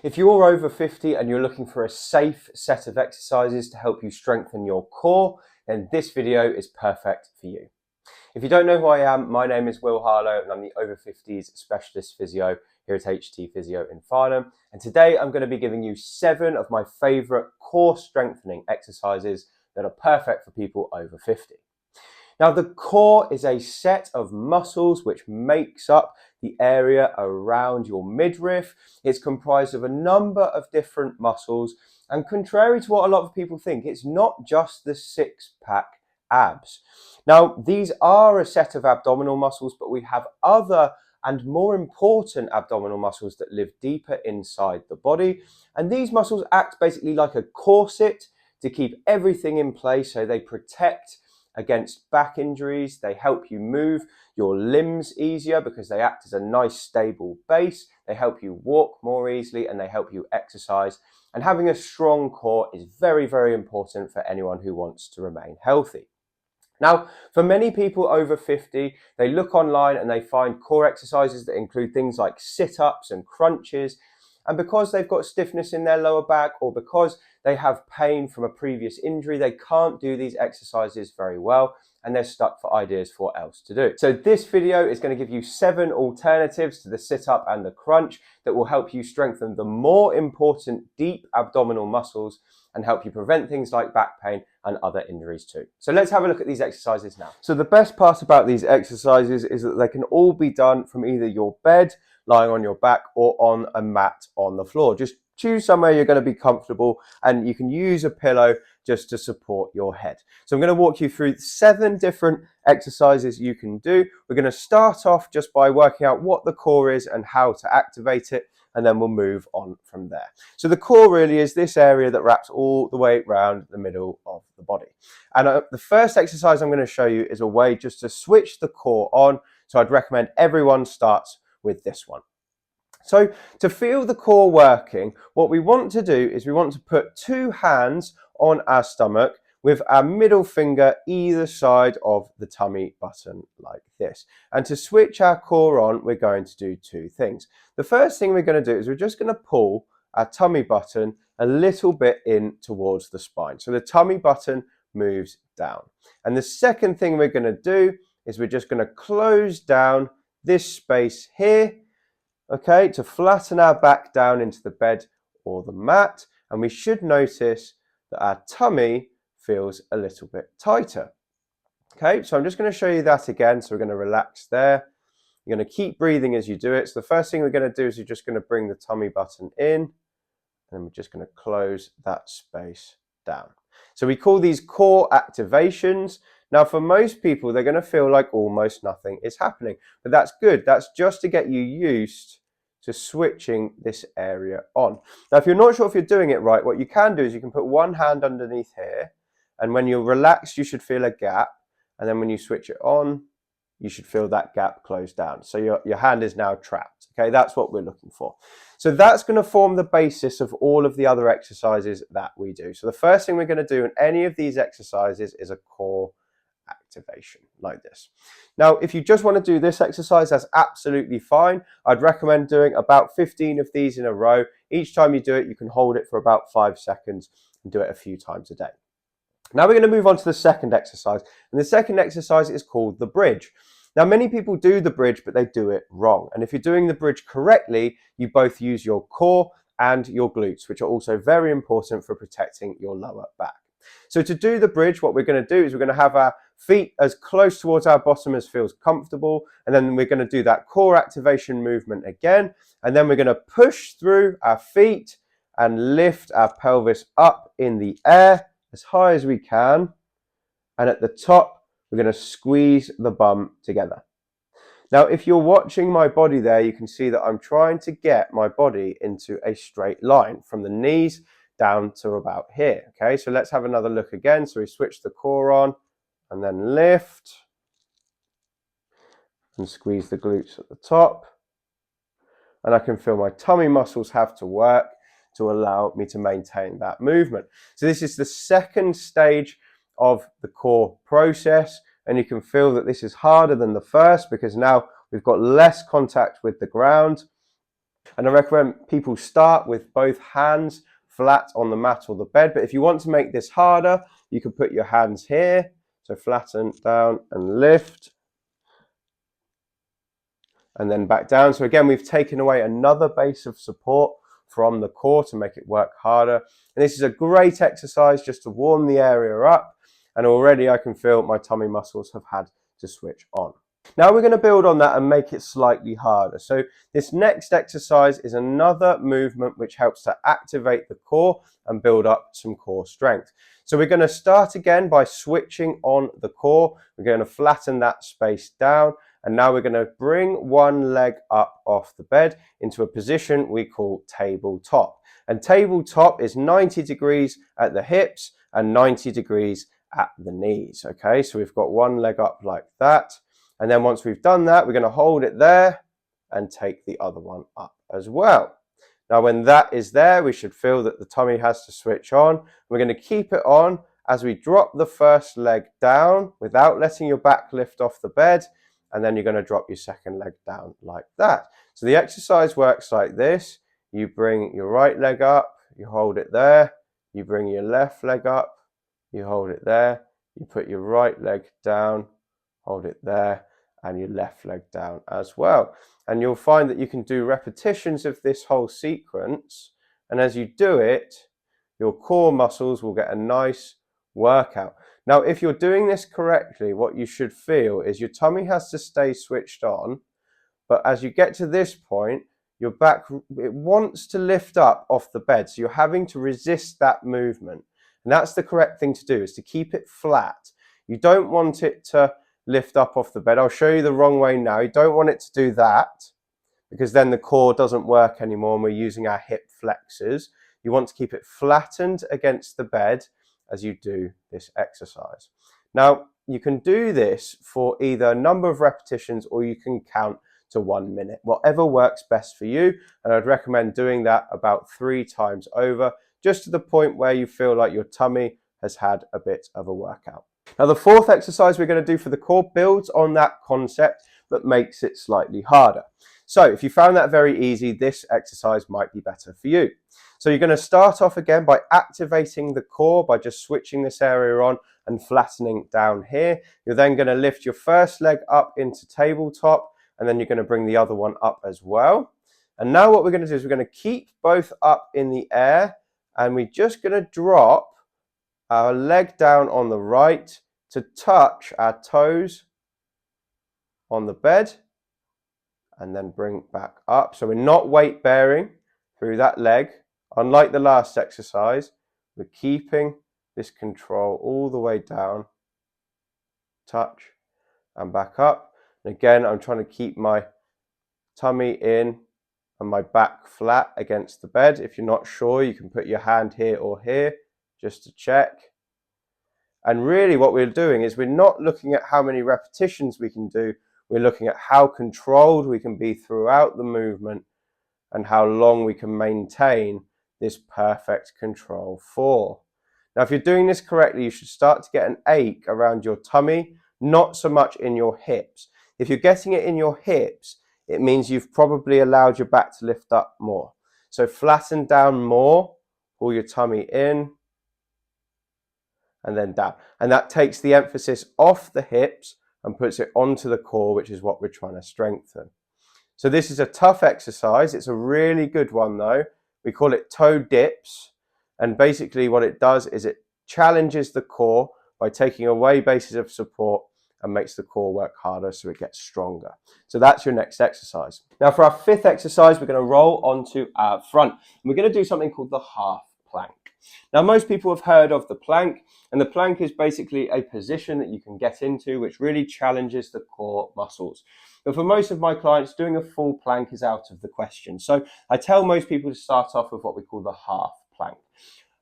If you're over 50 and you're looking for a safe set of exercises to help you strengthen your core, then this video is perfect for you. If you don't know who I am, my name is Will Harlow and I'm the Over-50s Specialist Physio here at HT Physio in Farnham. And today I'm going to be giving you 7 of my favourite core strengthening exercises that are perfect for people over 50. Now, the core is a set of muscles which makes up the area around your midriff. It's comprised of a number of different muscles, and contrary to what a lot of people think, it's not just the six-pack abs. Now, these are a set of abdominal muscles, but we have other and more important abdominal muscles that live deeper inside the body. And these muscles act basically like a corset to keep everything in place, so they protect against back injuries. They help you move your limbs easier because they act as a nice stable base. They help you walk more easily and they help you exercise. And having a strong core is very, very important for anyone who wants to remain healthy. Now, for many people over 50, they look online and they find core exercises that include things like sit-ups and crunches. And because they've got stiffness in their lower back or because they have pain from a previous injury, they can't do these exercises very well and they're stuck for ideas for what else to do. So this video is going to give you 7 alternatives to the sit-up and the crunch that will help you strengthen the more important deep abdominal muscles and help you prevent things like back pain and other injuries too. So let's have a look at these exercises now. So the best part about these exercises is that they can all be done from either your bed, lying on your back, or on a mat on the floor. Just choose somewhere you're going to be comfortable and you can use a pillow just to support your head. So I'm going to walk you through 7 different exercises you can do. We're going to start off just by working out what the core is and how to activate it, and then we'll move on from there. So the core really is this area that wraps all the way around the middle of the body. And the first exercise I'm going to show you is a way just to switch the core on. So I'd recommend everyone starts with this one. So to feel the core working, what we want to do is we want to put 2 hands on our stomach with our middle finger either side of the tummy button like this. And to switch our core on, we're going to do 2 things. The first thing we're going to do is we're just going to pull our tummy button a little bit in towards the spine. So the tummy button moves down. And the second thing we're going to do is we're just going to close down this space here, okay, to flatten our back down into the bed or the mat. And we should notice that our tummy feels a little bit tighter. Okay, so I'm just going to show you that again. So we're going to relax there. You're going to keep breathing as you do it. So the first thing we're going to do is you're just going to bring the tummy button in, and then we're just going to close that space down. So we call these core activations. Now, for most people, they're going to feel like almost nothing is happening, but that's good. That's just to get you used to switching this area on. Now, if you're not sure if you're doing it right, what you can do is you can put one hand underneath here, and when you're relaxed, you should feel a gap. And then when you switch it on, you should feel that gap close down. So your hand is now trapped. Okay, that's what we're looking for. So that's going to form the basis of all of the other exercises that we do. So the first thing we're going to do in any of these exercises is a core activation like this. Now, if you just want to do this exercise, that's absolutely fine. I'd recommend doing about 15 of these in a row. Each time you do it, you can hold it for about 5 seconds and do it a few times a day. Now we're going to move on to the second exercise, and the second exercise is called the bridge. Now, many people do the bridge, but they do it wrong. And if you're doing the bridge correctly, you both use your core and your glutes, which are also very important for protecting your lower back. So to do the bridge, what we're going to do is we're going to have our feet as close towards our bottom as feels comfortable. And then we're going to do that core activation movement again. And then we're going to push through our feet and lift our pelvis up in the air as high as we can. And at the top, we're going to squeeze the bum together. Now, if you're watching my body there, you can see that I'm trying to get my body into a straight line from the knees down to about here. Okay, so let's have another look again. So we switch the core on and then lift and squeeze the glutes at the top. And I can feel my tummy muscles have to work to allow me to maintain that movement. So this is the second stage of the core process, and you can feel that this is harder than the first because now we've got less contact with the ground. And I recommend people start with both hands flat on the mat or the bed. But if you want to make this harder, you can put your hands here. So flatten down and lift. And then back down. So again, we've taken away another base of support from the core to make it work harder. And this is a great exercise just to warm the area up. And already I can feel my tummy muscles have had to switch on. Now we're going to build on that and make it slightly harder. So this next exercise is another movement which helps to activate the core and build up some core strength. So we're going to start again by switching on the core. We're going to flatten that space down. And now we're going to bring one leg up off the bed into a position we call tabletop. And tabletop is 90 degrees at the hips and 90 degrees at the knees. Okay, so we've got one leg up like that. And then once we've done that, we're going to hold it there and take the other one up as well. Now, when that is there, we should feel that the tummy has to switch on. We're going to keep it on as we drop the first leg down without letting your back lift off the bed. And then you're going to drop your second leg down like that. So the exercise works like this. You bring your right leg up, you hold it there. You bring your left leg up, you hold it there. You put your right leg down, hold it there, and your left leg down as well. And you'll find that you can do repetitions of this whole sequence. And as you do it, your core muscles will get a nice workout. Now, if you're doing this correctly, what you should feel is your tummy has to stay switched on. But as you get to this point, your back, it wants to lift up off the bed. So you're having to resist that movement. And that's the correct thing to do, is to keep it flat. You don't want it to lift up off the bed. I'll show you the wrong way now. You don't want it to do that, because then the core doesn't work anymore and we're using our hip flexors. You want to keep it flattened against the bed as you do this exercise. Now, you can do this for either a number of repetitions or you can count to 1 minute, whatever works best for you. And I'd recommend doing that about 3 times over, just to the point where you feel like your tummy has had a bit of a workout. Now, the fourth exercise we're going to do for the core builds on that concept, but makes it slightly harder. So if you found that very easy, this exercise might be better for you. So you're going to start off again by activating the core by just switching this area on and flattening down here. You're then going to lift your first leg up into tabletop, and then you're going to bring the other one up as well. And now what we're going to do is we're going to keep both up in the air, and we're just going to drop our leg down on the right to touch our toes on the bed, and then bring back up. So we're not weight bearing through that leg. Unlike the last exercise, we're keeping this control all the way down, touch, and back up. And again, I'm trying to keep my tummy in and my back flat against the bed. If you're not sure, you can put your hand here or here just to check. And really what we're doing is we're not looking at how many repetitions we can do. We're looking at how controlled we can be throughout the movement and how long we can maintain this perfect control for. Now, if you're doing this correctly, you should start to get an ache around your tummy, not so much in your hips. If you're getting it in your hips, it means you've probably allowed your back to lift up more. So flatten down more, pull your tummy in, and then down. And that takes the emphasis off the hips and puts it onto the core, which is what we're trying to strengthen. So this is a tough exercise. It's a really good one though. We call it toe dips. And basically what it does is it challenges the core by taking away bases of support and makes the core work harder so it gets stronger. So that's your next exercise. Now for our fifth exercise, we're going to roll onto our front. And we're going to do something called the half plank. Now most people have heard of the plank, and the plank is basically a position that you can get into which really challenges the core muscles. But for most of my clients, doing a full plank is out of the question. So I tell most people to start off with what we call the half plank.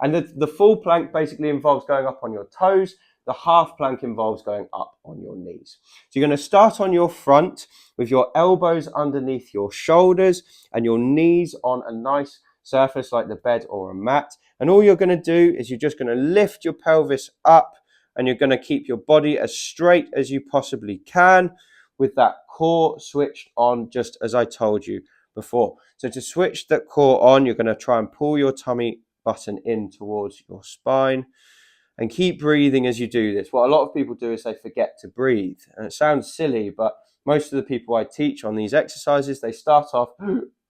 And the full plank basically involves going up on your toes. The half plank involves going up on your knees. So you're going to start on your front with your elbows underneath your shoulders and your knees on a nice surface like the bed or a mat. And all you're going to do is you're just going to lift your pelvis up, and you're going to keep your body as straight as you possibly can with that core switched on, just as I told you before. So to switch that core on, you're going to try and pull your tummy button in towards your spine and keep breathing as you do this. What a lot of people do is they forget to breathe. And it sounds silly, but most of the people I teach on these exercises, they start off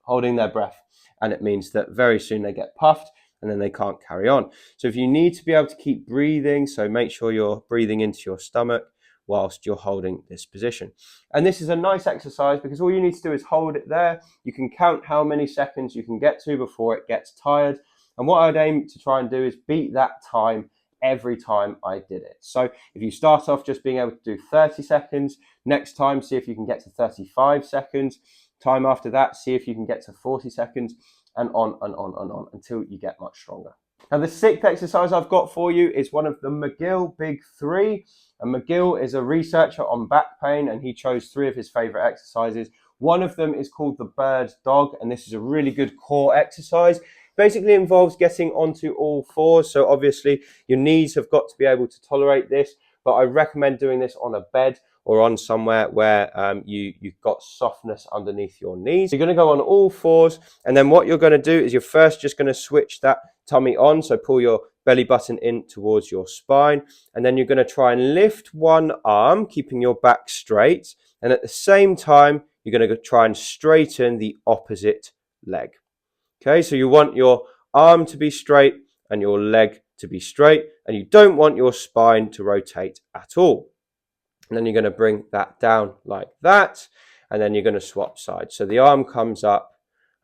holding their breath. And it means that very soon they get puffed and then they can't carry on. So if you need to be able to keep breathing, so make sure you're breathing into your stomach whilst you're holding this position. And this is a nice exercise because all you need to do is hold it there. You can count how many seconds you can get to before it gets tired. And what I'd aim to try and do is beat that time every time I did it. So if you start off just being able to do 30 seconds, next time see if you can get to 35 seconds, time after that see if you can get to 40 seconds, and on and on and on until you get much stronger. Now the sixth exercise I've got for you is one of the McGill Big Three. And McGill is a researcher on back pain, and he chose 3 of his favorite exercises. One of them is called the bird dog, and this is a really good core exercise. Basically involves getting onto all fours. So obviously your knees have got to be able to tolerate this, but I recommend doing this on a bed or on somewhere where you've got softness underneath your knees. So you're going to go on all fours, and then what you're going to do is you're first just going to switch that tummy on. So pull your belly button in towards your spine, and then you're going to try and lift one arm, keeping your back straight, and at the same time you're going to try and straighten the opposite leg. Okay, so you want your arm to be straight and your leg to be straight, and you don't want your spine to rotate at all. And then you're going to bring that down like that, and then you're going to swap sides. So the arm comes up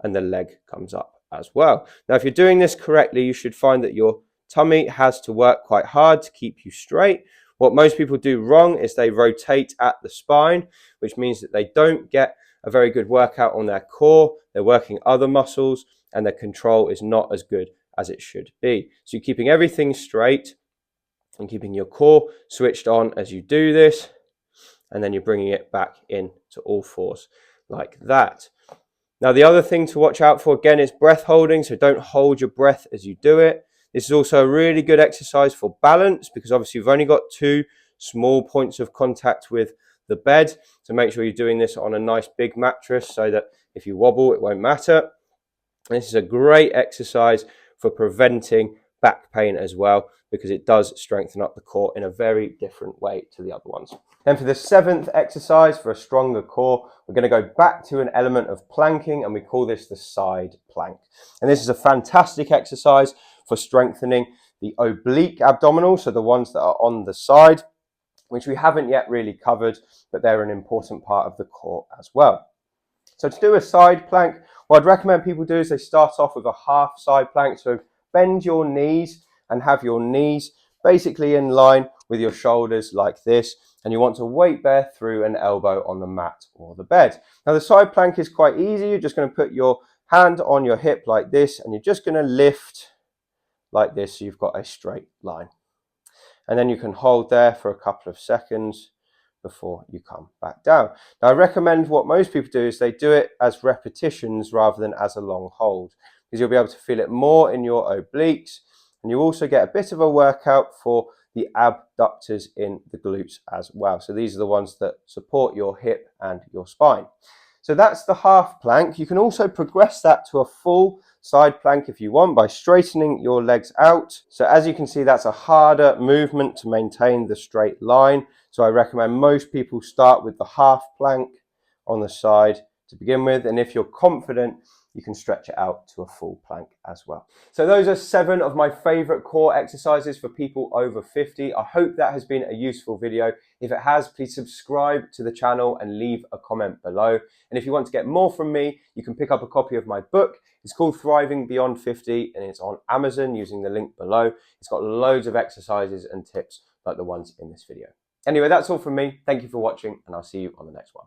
and the leg comes up as well. Now, if you're doing this correctly, you should find that your tummy has to work quite hard to keep you straight. What most people do wrong is they rotate at the spine, which means that they don't get a very good workout on their core. They're working other muscles, and their control is not as good as it should be. So you're keeping everything straight and keeping your core switched on as you do this, and then you're bringing it back in to all fours like that. Now, the other thing to watch out for again is breath holding, so don't hold your breath as you do it. This is also a really good exercise for balance because obviously you've only got 2 small points of contact with the bed, so make sure you're doing this on a nice big mattress so that if you wobble it won't matter. This is a great exercise for preventing back pain as well because it does strengthen up the core in a very different way to the other ones. Then for the 7th exercise for a stronger core, we're going to go back to an element of planking, and we call this the side plank. And this is a fantastic exercise for strengthening the oblique abdominals, so the ones that are on the side, which we haven't yet really covered, but they're an important part of the core as well. So to do a side plank, what I'd recommend people do is they start off with a half side plank. So bend your knees and have your knees basically in line with your shoulders like this. And you want to weight bear through an elbow on the mat or the bed. Now the side plank is quite easy. You're just going to put your hand on your hip like this, and you're just going to lift like this so you've got a straight line. And then you can hold there for a couple of seconds before you come back down. Now I recommend what most people do is they do it as repetitions rather than as a long hold, because you'll be able to feel it more in your obliques, and you also get a bit of a workout for the abductors in the glutes as well. So these are the ones that support your hip and your spine. So that's the half plank. You can also progress that to a full side plank if you want by straightening your legs out. So as you can see, that's a harder movement to maintain the straight line. So I recommend most people start with the half plank on the side to begin with. And if you're confident, you can stretch it out to a full plank as well. So those are 7 of my favorite core exercises for people over 50. I hope that has been a useful video. If it has, please subscribe to the channel and leave a comment below. And if you want to get more from me, you can pick up a copy of my book. It's called Thriving Beyond 50, and it's on Amazon using the link below. It's got loads of exercises and tips like the ones in this video. Anyway, that's all from me. Thank you for watching, and I'll see you on the next one.